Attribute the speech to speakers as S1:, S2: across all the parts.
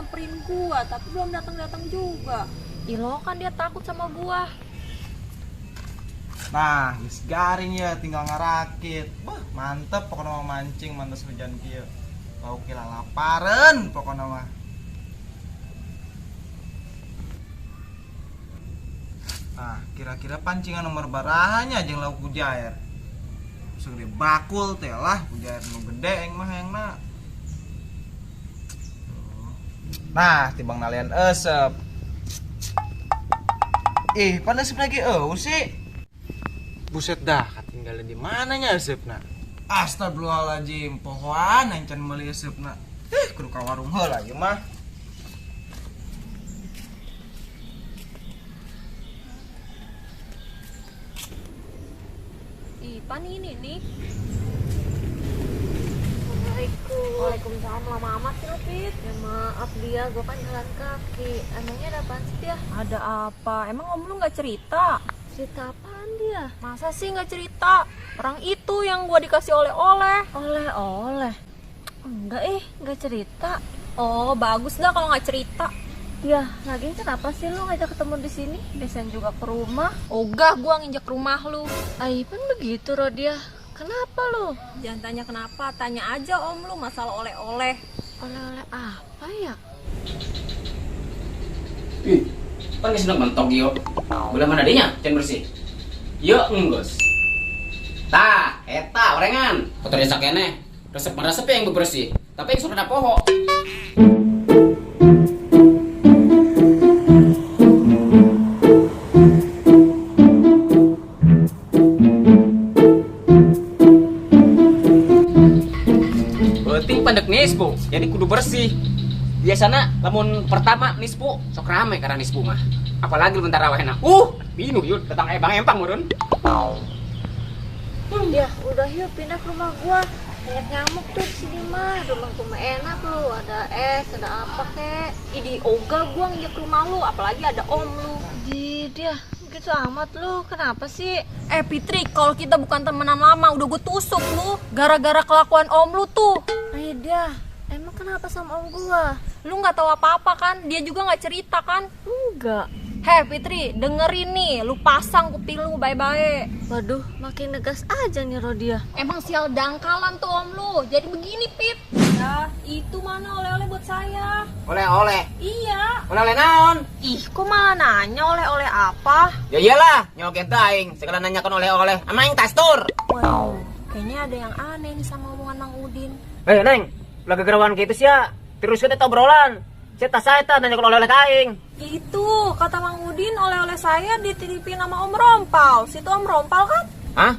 S1: nyamperin gua, tapi belum datang-datang juga. Ilo kan dia takut sama gua.
S2: Nah, geus garing ya, tinggal ngarakit. Wah, mantep pokoknya mau mancing mantas hujan kieu. Bau kila laparan pokoknya mah. Nah, kira-kira pancingan nomor barahannya jeung lauk kujair. Segede bakul teh lah, kujair nu gede eng mah hayangna. Nah, timbang nalian euseup. Panas lagi sih. Buset dah, ketinggalan di mananya eusupna? Astagfirullahaladzim, pohoan encan meuli eusupna. Kudu ka warung heula ieu mah.
S1: Pan ini nih.
S3: Waalaikumsalam, lama amat sih lo, Pit. Ya maaf dia, gue kan jalan kaki. Emangnya ada apaan sih dia?
S1: Ada apa? Emang om lu nggak cerita?
S3: Cerita apaan dia?
S1: Masa sih nggak cerita? Orang itu yang gua dikasih oleh-oleh.
S3: Oleh-oleh? Enggak nggak cerita.
S1: Oh, bagus dah kalau nggak cerita.
S3: Ya, lagian kenapa sih lo ngajak ketemu di sini? Biasanya juga ke rumah.
S1: Ogah gua nginjak rumah lu.
S3: Aipan begitu, Rodia. Kenapa lo?
S1: Jangan tanya kenapa, tanya aja om lu masalah oleh-oleh.
S3: Oleh-oleh apa ya?
S4: Kan sedang mentok yo. Boleh mana adanya? Can bersih. Yo enggos. Tah, eta orengan. Kotornya sakene. Resep yang bersih. Tapi yang sudah ada poho. Penting pandek nispu, jadi kudu bersih. Biasana lamun pertama nispu sok rame karena nispu mah. Apalagi bentar awehna. Binu yuk datang Bang Empang meureun.
S3: Ya, udah yuk pindah ke rumah gua. Banyak nyamuk tuh di sini mah. Rumah gua mah enak lu, ada es, ada apa kek.
S1: Idi ogah gua nginjak rumah lu, apalagi ada om lu.
S3: Dia gitu amat lu. Kenapa sih?
S1: Fitri, kalau kita bukan temenan lama udah gue tusuk lu gara-gara kelakuan om lu tuh.
S3: Dia emang kenapa sama om gua?
S1: Lu nggak tahu apa-apa kan? Dia juga nggak cerita kan?
S3: Enggak.
S1: Fitri, dengerin nih, lu pasang kuping lu baik-baik.
S3: Waduh, makin negas aja nih Rodia.
S1: Emang sial dangkalan tuh om lu. Jadi begini, Pit. Ya, itu mana oleh-oleh buat saya?
S4: Oleh-oleh.
S1: Iya.
S4: Oleh-oleh naon?
S1: Ih, kok malah nanya oleh-oleh apa?
S4: Ya iyalah, nyoget aing. Segala nanyakan oleh-oleh. Ama aing tastur.
S1: Waduh, kayaknya ada yang aneh nih sama omongan Mang Udin.
S4: Neng, lagi gerawan gitu sih ya. Terus kita obrolan. Saya nanyakan oleh-oleh ka aing.
S1: Itu, kata Mang Udin, oleh-oleh saya dititipin sama Om Rompal. Situ Om Rompal kan?
S4: Hah?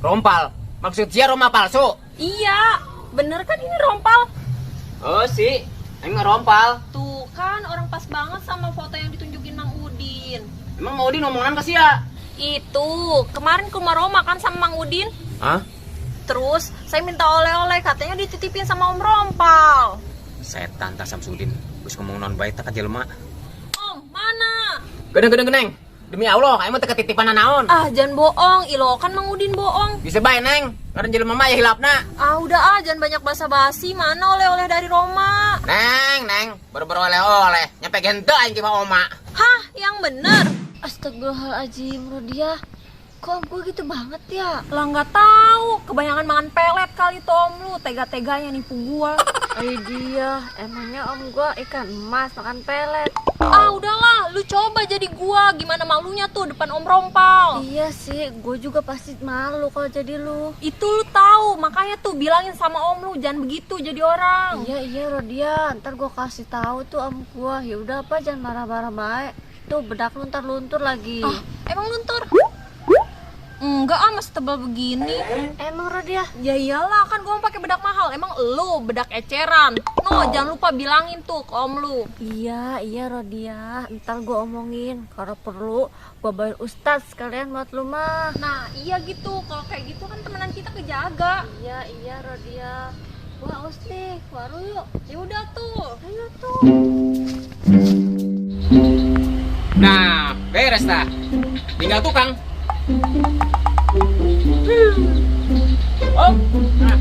S4: Rompal? Maksud dia Roma palsu?
S1: Iya, bener kan ini Rompal?
S4: Oh sih, aing mah rompal.
S1: Tuh kan, orang pas banget sama foto yang ditunjukin Mang Udin.
S4: Emang mau di ngomongan ke sia?
S1: Itu, kemarin ke rumah Roma kan sama Mang Udin.
S4: Hah?
S1: Terus, saya minta oleh-oleh, katanya dititipin sama Om Rompal.
S4: Setan tak Samsudin. Terus ngomong non baik tak jelema.
S1: Om, mana?
S4: Geneng. Demi Allah, aing mah teu ketitipan naon.
S1: Jangan bohong, ilo kan Mang Udin bohong.
S4: Bisa bae, Neng. Ngaran jelema mah ya hilapna.
S1: Udah jangan banyak basa-basi. Mana oleh-oleh dari Roma?
S4: Neng, baru-baru oleh-oleh. Nyampe gente aing ki mah oma.
S1: Hah, yang bener?
S3: Astagfirullahaladzim, Rodia. Kok gue gitu banget ya?
S1: Lah nggak tahu, kebanyakan makan pelet kali tuh om lu, tega-teganya nipu gua.
S3: Dia, emangnya om gua ikan emas makan pelet.
S1: Udahlah, lu coba jadi gua, gimana malunya tuh depan Om Rompal.
S3: Iya sih, gue juga pasti malu kalau jadi lu.
S1: Itu lu tahu, makanya tuh bilangin sama om lu jangan begitu jadi orang.
S3: Iya Rodia, ntar gue kasih tahu tuh om gua. Ya udah apa, jangan marah-marah baik. Tuh bedak lu ntar luntur lagi.
S1: Emang luntur? Enggak, masih tebal begini.
S3: Emang Rodia?
S1: Ya iyalah, kan gua mau pakai bedak mahal. Emang lu bedak eceran. Jangan lupa bilangin tuh ke om lu.
S3: Iya Rodia, ntar gue omongin. Kalau perlu gue bayar ustadz sekalian buat lu mah.
S1: Nah iya gitu, kalau kayak gitu kan temenan kita kejaga.
S3: Iya Rodia. Wah aus nih, warung yuk.
S1: Ya udah tuh.
S3: Ayo tuh.
S4: Nah, beres dah. Tinggal tukang. Nah.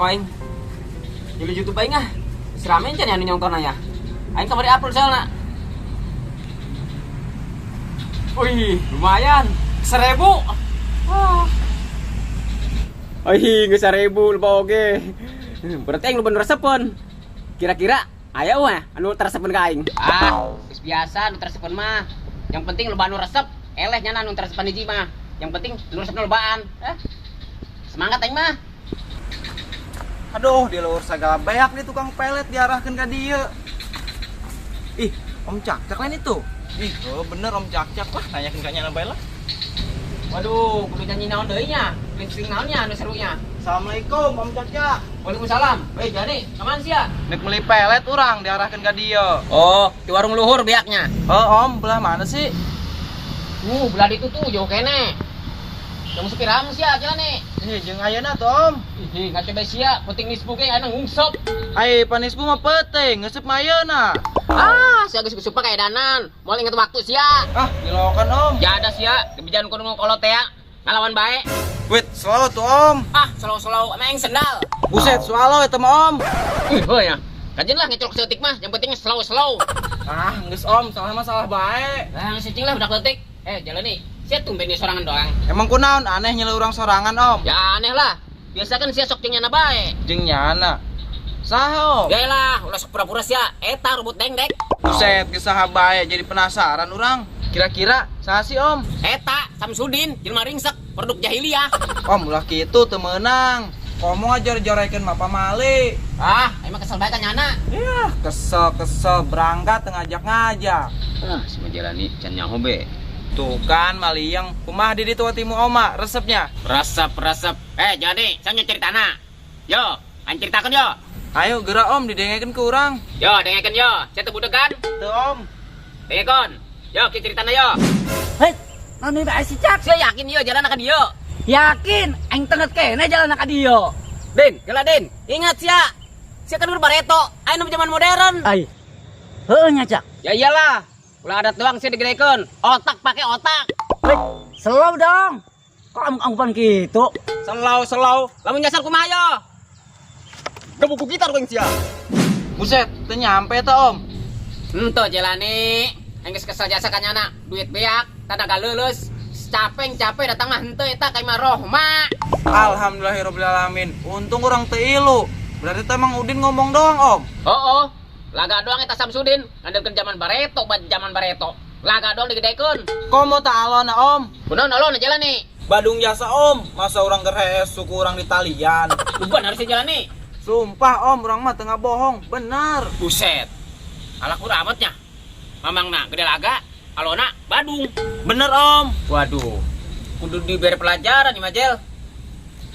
S4: aing. Jadi YouTube aing ah. Seramen can anu nyongkon aya. Aing kamari upload soalna. Wih, lumayan. 1.000. Wih, geus 1.000 lupa oge. Berarti aing lupa nu resepen. Kira-kira aya wah anu teresepen ka aing. Geus biasa anu teresepen mah. Yang penting loba anu resep, eleh nya anu teresepen hiji mah. Yang penting anu resep lobaan. Semangat aing mah.
S2: Aduh, di luar segala banyak nih tukang pelet diarahkan ke dia. Ih, Om Cak-Cak lain itu. Ih, oh bener Om Cak-Cak lah, nanyakin kayaknya nambah lah.
S4: Waduh, kudu nyanyi naon deui nya? Sing naonnya anu serunya?
S2: Assalamualaikum Om Cak-Cak.
S4: Waalaikumsalam. Weh, jadi, kaman sia?
S2: Nek beli pelet orang diarahkan ke dia.
S4: Oh, di warung luhur biaknya.
S2: Oh Om, belah mana sih?
S4: Belah itu tuh jauh kene. Yang sepiram sia jalan nih.
S2: Jeung ayeuna tuh Om.
S4: Ih, enggak coba sia, penting nisbu ge anu ngungsop.
S2: Ai panisbu mah penting, ngesep mah ayeuna.
S4: Sia geus supa kayak danan. Moal inget waktu sia.
S2: Dilokan Om.
S4: Ya ada sia, kebijakan kudu ngkolot teh ngalawan bae.
S2: Wait, selalu tuh Om.
S4: Slow-slow emang sendal.
S2: Buset, selalu eta mah Om.
S4: Ya. Rajin lah ngecolok setik mah, yang penting slow-slow.
S2: Geus Om, salah masalah bae.
S4: Lah sicing lah budak letik. Jalan nih. Sia tumben di sorangan doang.
S2: Emang kunaon aneh nyele urang sorangan Om?
S4: Ya aneh lah. Biasa kan sia sok tingnya bae.
S2: Jeung nyana. Saha Om?
S4: Ya lah, ulah sok pura-pura sia. Eta rubut dengdek.
S2: Buset, geus bae jadi penasaran urang. Kira-kira saha sih Om?
S4: Eta Samsudin jelema ringsek produk jahiliyah.
S2: Om ulah kitu teu meunang. Komo ajar-jarekeun mah pamali.
S4: Emang kesel bae kan nyana.
S2: Yah, kesel berangkat teu ngajak-ngajak.
S4: Si Majalani can nyaho be.
S2: Tuh kan Maliang, kumaha di ditu timu Oma resepnya?
S4: Resep. Jadi, saya ceritana. Yo, aing ceritakeun yo.
S2: Ayo geura Om didengekeun ke urang.
S4: Yo, dengekeun yo. Saya teu budegan.
S2: Teu Om.
S4: Dengekeun. Yo, kieu ceritana yo.
S5: Hei, nani bae si Cak?
S4: Saya yakin yo jalan ka dieu.
S5: Yakin aing tenget kene jalan ka dieu.
S4: Din, geula Din. Ingat sia. Sia kan bareto, aya nu zaman modern.
S5: Ai. Heueuh nya Cak.
S4: Ya iyalah. Ulah adat doang sih digedekeun. Otak pakai otak.
S5: Hei, slow dong. Kok anggupan gitu?
S4: Slow. Lamun nyasar kumaha yo? Gebuk gitar geuing sia.
S2: Buset, teu nyampe teh Om.
S4: Henteu Jelani. Aing geus kesel jasa ka nyana. Duit beak, tanda galeuleus. Capek datang mah henteu eta ka imah rohma.
S2: Alhamdulillahirobbilalamin. Untung urang teu ilu. Berarti teh Mang Udin ngomong doang Om.
S4: Oh. Laga doang eta Samsudin. Ngandelkeun zaman bareto. Laga doang digedekeun.
S2: Komo teh alona Om.
S4: Kunaon alona Jelani?
S2: Badung jasa Om. Masa urang gerehes suku urang di talian.
S4: Luban harus Jelani.
S2: Sumpah Om, urang mah teu ngabohong. Bener.
S4: Buset. Alak amatnya. Mamangna gede laga, alona Badung.
S2: Bener Om.
S4: Waduh. Kudu diberi pelajaran nih Majel.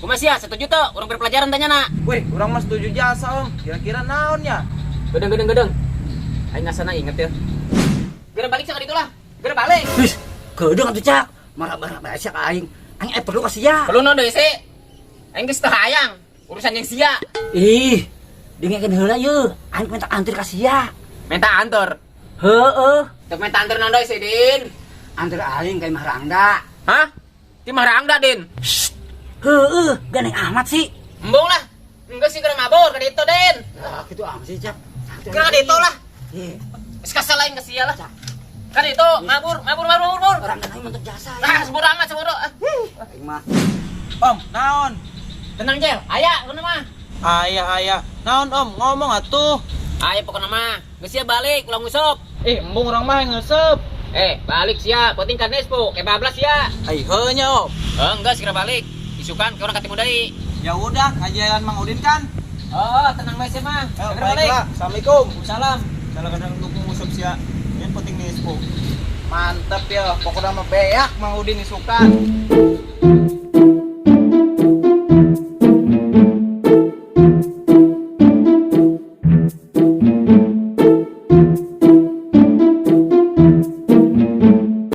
S4: Kumaha sia setuju teu urang beri pelajaran tanyana?
S2: Wih, urang mah setuju jasa Om. Kira-kira naon ya?
S4: Gedeng. Aing ngasana inget ya. Gara balik sak ditulah. Gara balik.
S5: Wis, keudeuh atuh Cak. Marah-marah bae sia ka aing. Aing perlu ka sia.
S4: Perlu naon deui sih? Aing geus teu hayang urusan yang sia.
S5: Ih, dengekeun heula yeuh. Aing minta antar ka sia.
S4: Minta antar.
S5: Heueuh,
S4: Teu minta antar naon deui sih, Din?
S5: antar aing ka Imah Rangda.
S4: Hah? Di Marangda, Din.
S5: Heueuh, ganeng amat sih.
S4: Embung lah. Enggak sih gara mabur ka ditu, Din.
S5: Lah kitu amat sih Cak.
S4: Ka ditu lah.
S5: Ih,
S4: Geus kasal lain ka sia lah. Ka ditu mabur.
S5: orang ganeng mentok jasa ya.
S4: Seburu amat seburu.
S5: Aing mah.
S2: Om, naon?
S4: Tenang, Jel. Aya kuna mah.
S2: Aya. Naon Om, ngomong atuh.
S4: Aya pokona mah. Geus sia balik ulang ngusop.
S2: Embung urang mah ngeuseup.
S4: Balik sia, penting kan Nespo, kayak 12 ya.
S2: Ai heunya Om.
S4: Enggak, segera balik. Isukan ke orang ketemu deui.
S2: Ya udah, kajian Mang Udin kan.
S4: Oh, tenang bae sih mah. Segera balik.
S2: Baiklah. Assalamualaikum.
S4: Salam.
S2: Kalau kadang dukung musuh sia. Yang penting nih Mantap ya, pokoknya mah beak Mang Udin isukan.